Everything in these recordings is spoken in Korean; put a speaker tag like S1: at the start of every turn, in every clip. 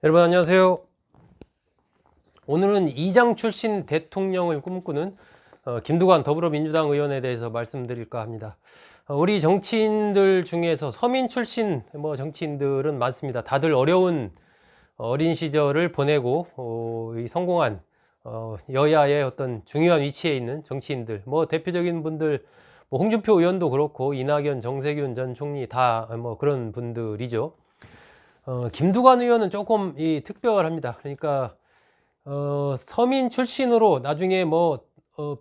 S1: 여러분 안녕하세요. 오늘은 이장 출신 대통령을 꿈꾸는 김두관 더불어민주당 의원에 대해서 말씀드릴까 합니다. 우리 정치인들 중에서 서민 출신 정치인들은 많습니다. 다들 어려운 어린 시절을 보내고 이 성공한 여야의 어떤 중요한 위치에 있는 정치인들, 대표적인 분들, 홍준표 의원도 그렇고 이낙연, 정세균 전 총리 다 그런 분들이죠. 김두관 의원은 조금 특별합니다. 그러니까 서민 출신으로 나중에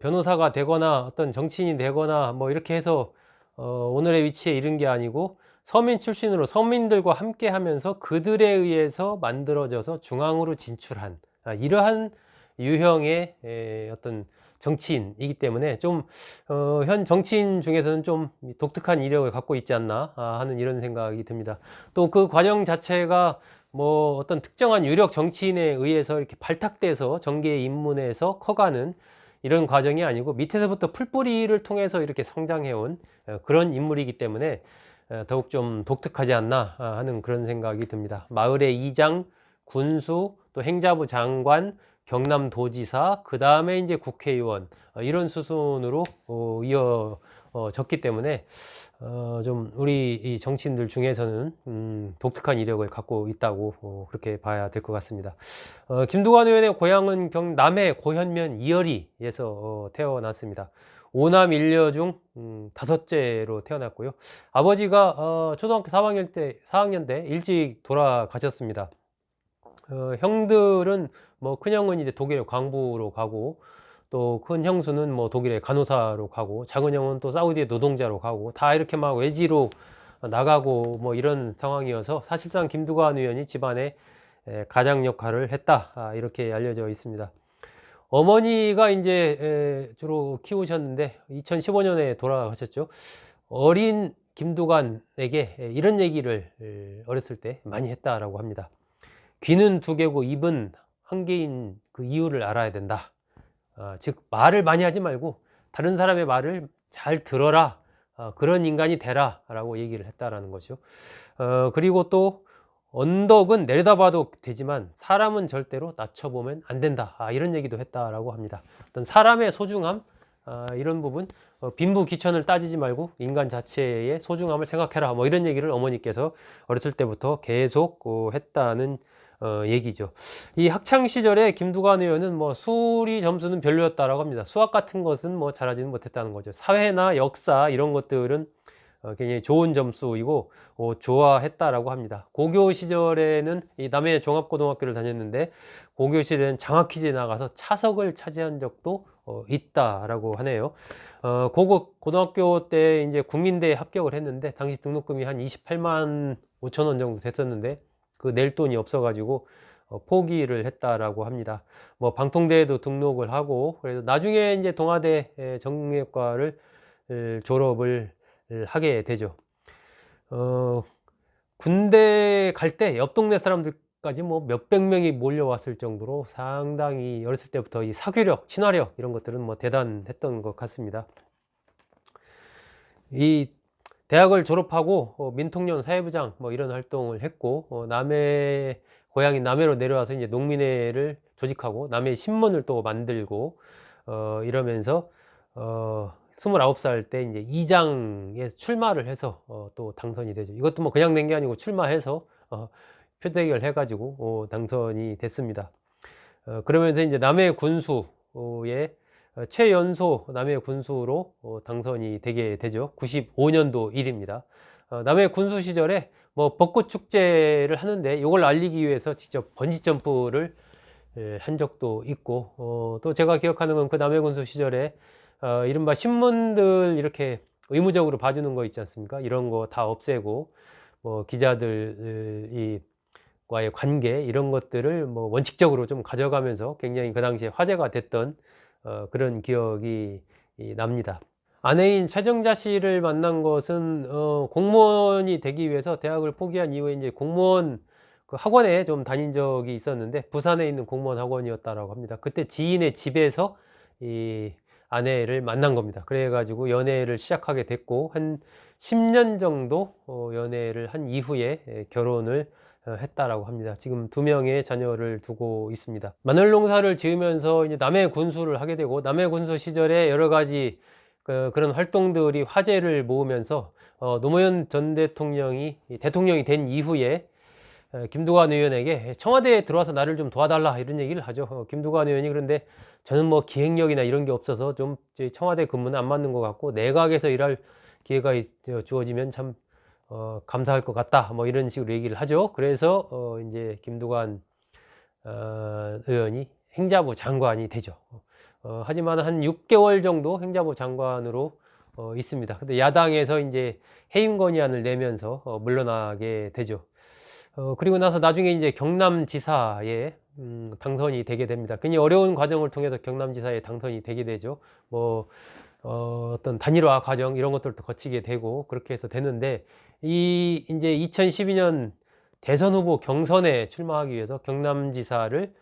S1: 변호사가 되거나 어떤 정치인이 되거나 이렇게 해서 오늘의 위치에 이른 게 아니고, 서민 출신으로 서민들과 함께 하면서 그들에 의해서 만들어져서 중앙으로 진출한 이러한 유형의 어떤 정치인이기 때문에 좀 현 정치인 중에서는 좀 독특한 이력을 갖고 있지 않나 하는 이런 생각이 듭니다. 또 그 과정 자체가 어떤 특정한 유력 정치인에 의해서 이렇게 발탁돼서 정계에 입문해서 커가는 이런 과정이 아니고, 밑에서부터 풀뿌리를 통해서 이렇게 성장해온 그런 인물이기 때문에 더욱 좀 독특하지 않나 하는 그런 생각이 듭니다. 마을의 이장, 군수, 또 행자부 장관, 경남도지사, 그 다음에 이제 국회의원, 이런 수순으로 이어졌기 때문에 좀 우리 이 정치인들 중에서는 독특한 이력을 갖고 있다고 그렇게 봐야 될 것 같습니다. 김두관 의원의 고향은 경남의 고현면 이어리에서 태어났습니다. 오남 일녀 중 다섯째로 태어났고요. 아버지가 초등학교 4학년 때 일찍 돌아가셨습니다. 형들은 큰형은 이제 독일의 광부로 가고, 또 큰 형수는 독일의 간호사로 가고, 작은 형은 또 사우디의 노동자로 가고, 다 이렇게 막 외지로 나가고 이런 상황이어서 사실상 김두관 의원이 집안의 가장 역할을 했다, 이렇게 알려져 있습니다. 어머니가 이제 주로 키우셨는데 2015년에 돌아가셨죠. 어린 김두관에게 이런 얘기를 어렸을 때 많이 했다라고 합니다. 귀는 두 개고 입은 한 개인 그 이유를 알아야 된다. 즉 말을 많이 하지 말고 다른 사람의 말을 잘 들어라. 그런 인간이 되라 라고 얘기를 했다라는 거죠. 그리고 또 언덕은 내려다봐도 되지만 사람은 절대로 낮춰보면 안 된다, 이런 얘기도 했다라고 합니다. 어떤 사람의 소중함, 이런 부분, 빈부귀천을 따지지 말고 인간 자체의 소중함을 생각해라, 이런 얘기를 어머니께서 어렸을 때부터 계속 했다는 얘기죠. 이 학창 시절에 김두관 의원은 수리 점수는 별로였다라고 합니다. 수학 같은 것은 잘하지는 못했다는 거죠. 사회나 역사 이런 것들은 굉장히 좋은 점수이고 좋아했다라고 합니다. 고교 시절에는 이 남해 종합고등학교를 다녔는데, 고교 시절에는 장학 퀴즈에 나가서 차석을 차지한 적도 있다라고 하네요. 고등학교 때 이제 국민대에 합격을 했는데, 당시 등록금이 한 28만 5천 원 정도 됐었는데 그 낼 돈이 없어가지고 포기를 했다라고 합니다. 방통대에도 등록을 하고, 그래서 나중에 이제 동아대 정형외과를 졸업을 하게 되죠. 군대 갈 때 옆 동네 사람들까지 몇백 명이 몰려왔을 정도로 상당히 어렸을 때부터 이 사교력, 친화력 이런 것들은 대단했던 것 같습니다. 이 대학을 졸업하고 민통년 사회부장 이런 활동을 했고, 남해 고향인 남해로 내려와서 이제 농민회를 조직하고 남해 신문을 또 만들고 이러면서 29살 때 이제 이장에 출마를 해서 또 당선이 되죠. 이것도 그냥 된 게 아니고 출마해서 표대결 해가지고 당선이 됐습니다. 그러면서 이제 남해 군수의 최연소 남해 군수로 당선이 되게 되죠. 95년도 일입니다. 남해 군수 시절에 벚꽃 축제를 하는데 이걸 알리기 위해서 직접 번지 점프를 한 적도 있고, 또 제가 기억하는 건 그 남해 군수 시절에 이른바 신문들 이렇게 의무적으로 봐주는 거 있지 않습니까? 이런 거 다 없애고 기자들이 과의 관계 이런 것들을 원칙적으로 좀 가져가면서 굉장히 그 당시에 화제가 됐던 그런 기억이 납니다. 아내인 최정자 씨를 만난 것은 공무원이 되기 위해서 대학을 포기한 이후에 이제 공무원 그 학원에 좀 다닌 적이 있었는데, 부산에 있는 공무원 학원이었다라고 합니다. 그때 지인의 집에서 이 아내를 만난 겁니다. 그래가지고 연애를 시작하게 됐고, 한 10년 정도 연애를 한 이후에 결혼을 했다라고 합니다. 지금 2명의 자녀를 두고 있습니다. 마늘 농사를 지으면서 이제 남해 군수를 하게 되고, 남해 군수 시절에 여러 가지 그런 활동들이 화제를 모으면서 노무현 전 대통령이 된 이후에 김두관 의원에게 청와대에 들어와서 나를 좀 도와달라 이런 얘기를 하죠. 김두관 의원이 그런데 저는 뭐 기획력이나 이런 게 없어서 좀 청와대 근무는 안 맞는 것 같고 내각에서 일할 기회가 주어지면 참 감사할 것 같다 뭐 이런 식으로 얘기를 하죠. 그래서 이제 김두관 의원이 행자부 장관이 되죠. 하지만 한 6개월 정도 행자부 장관으로 있습니다. 근데 야당에서 이제 해임 건의안을 내면서 물러나게 되죠. 그리고 나서 나중에 이제 경남지사에 당선이 되게 됩니다. 굉장히 어려운 과정을 통해서 경남지사에 당선이 되게 되죠. 뭐 어떤 단일화 과정 이런 것들도 거치게 되고 그렇게 해서 되는데 이제 2012년 대선 후보 경선에 출마하기 위해서 경남지사를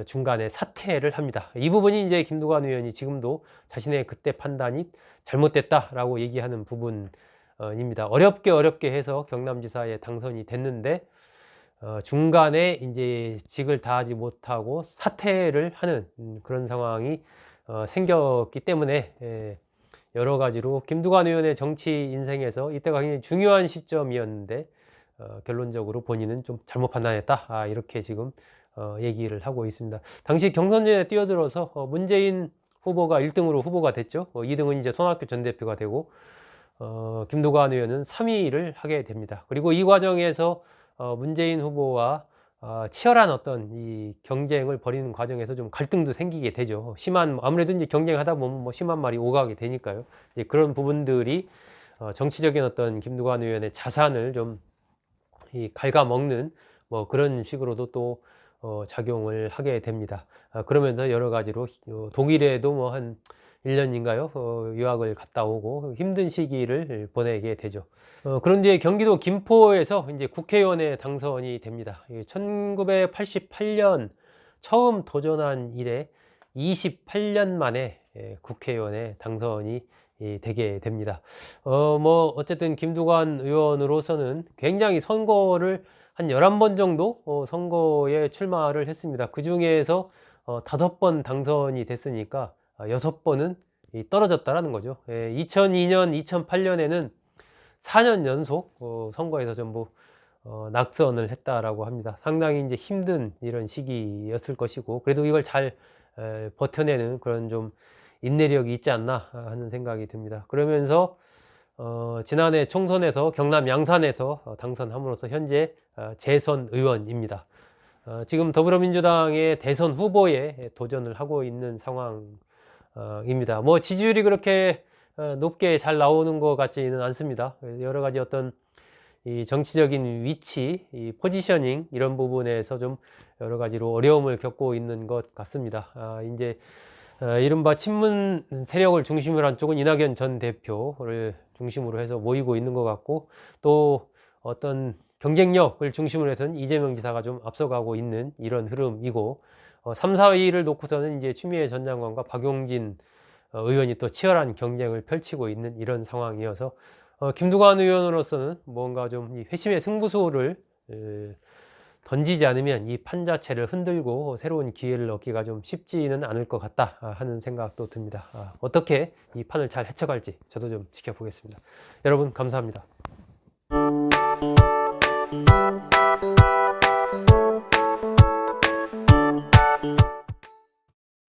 S1: 중간에 사퇴를 합니다. 이 부분이 이제 김두관 의원이 지금도 자신의 그때 판단이 잘못됐다라고 얘기하는 부분입니다. 어렵게 해서 경남지사에 당선이 됐는데 중간에 이제 직을 다하지 못하고 사퇴를 하는 그런 상황이 생겼기 때문에 여러 가지로 김두관 의원의 정치 인생에서 이때가 굉장히 중요한 시점이었는데 결론적으로 본인은 좀 잘못 판단했다 이렇게 지금 얘기를 하고 있습니다. 당시 경선전에 뛰어들어서 문재인 후보가 1등으로 후보가 됐죠. 2등은 이제 손학규 전 대표가 되고 김두관 의원은 3위를 하게 됩니다. 그리고 이 과정에서 문재인 후보와 치열한 어떤 이 경쟁을 벌이는 과정에서 좀 갈등도 생기게 되죠. 아무래도 이제 경쟁하다 보면 뭐 심한 말이 오가게 되니까요. 이제 그런 부분들이 정치적인 어떤 김두관 의원의 자산을 좀 갉아먹는 뭐 그런 식으로도 또 작용을 하게 됩니다. 그러면서 여러 가지로 독일에도 뭐 한 1년인가요? 유학을 갔다 오고 힘든 시기를 보내게 되죠. 그런 뒤에 경기도 김포에서 이제 국회의원에 당선이 됩니다. 1988년 처음 도전한 이래 28년 만에 국회의원에 당선이 되게 됩니다. 뭐 어쨌든 김두관 의원으로서는 굉장히 선거를 한 11번 정도 선거에 출마를 했습니다. 그 중에서 5번 당선이 됐으니까 6번은 떨어졌다라는 거죠. 2002년, 2008년에는 4년 연속 선거에서 전부 낙선을 했다라고 합니다. 상당히 이제 힘든 이런 시기였을 것이고 그래도 이걸 잘 버텨내는 그런 좀 인내력이 있지 않나 하는 생각이 듭니다. 그러면서 지난해 총선에서 경남 양산에서 당선함으로써 현재 재선 의원입니다. 지금 더불어민주당의 대선 후보에 도전을 하고 있는 상황입니다. 뭐 지지율이 그렇게 높게 잘 나오는 것 같지는 않습니다. 여러 가지 어떤 이 정치적인 위치, 이 포지셔닝 이런 부분에서 좀 여러 가지로 어려움을 겪고 있는 것 같습니다. 이제 이른바 친문 세력을 중심으로 한 쪽은 이낙연 전 대표를 중심으로 해서 모이고 있는 것 같고 또 어떤 경쟁력을 중심으로 해서는 이재명 지사가 좀 앞서가고 있는 이런 흐름이고 3, 4위를 놓고서는 이제 추미애 전 장관과 박용진 의원이 또 치열한 경쟁을 펼치고 있는 이런 상황이어서 김두관 의원으로서는 뭔가 좀 이 회심의 승부수를 던지지 않으면 이 판 자체를 흔들고 새로운 기회를 얻기가 좀 쉽지는 않을 것 같다 하는 생각도 듭니다. 어떻게 이 판을 잘 헤쳐갈지 저도 좀 지켜보겠습니다. 여러분 감사합니다.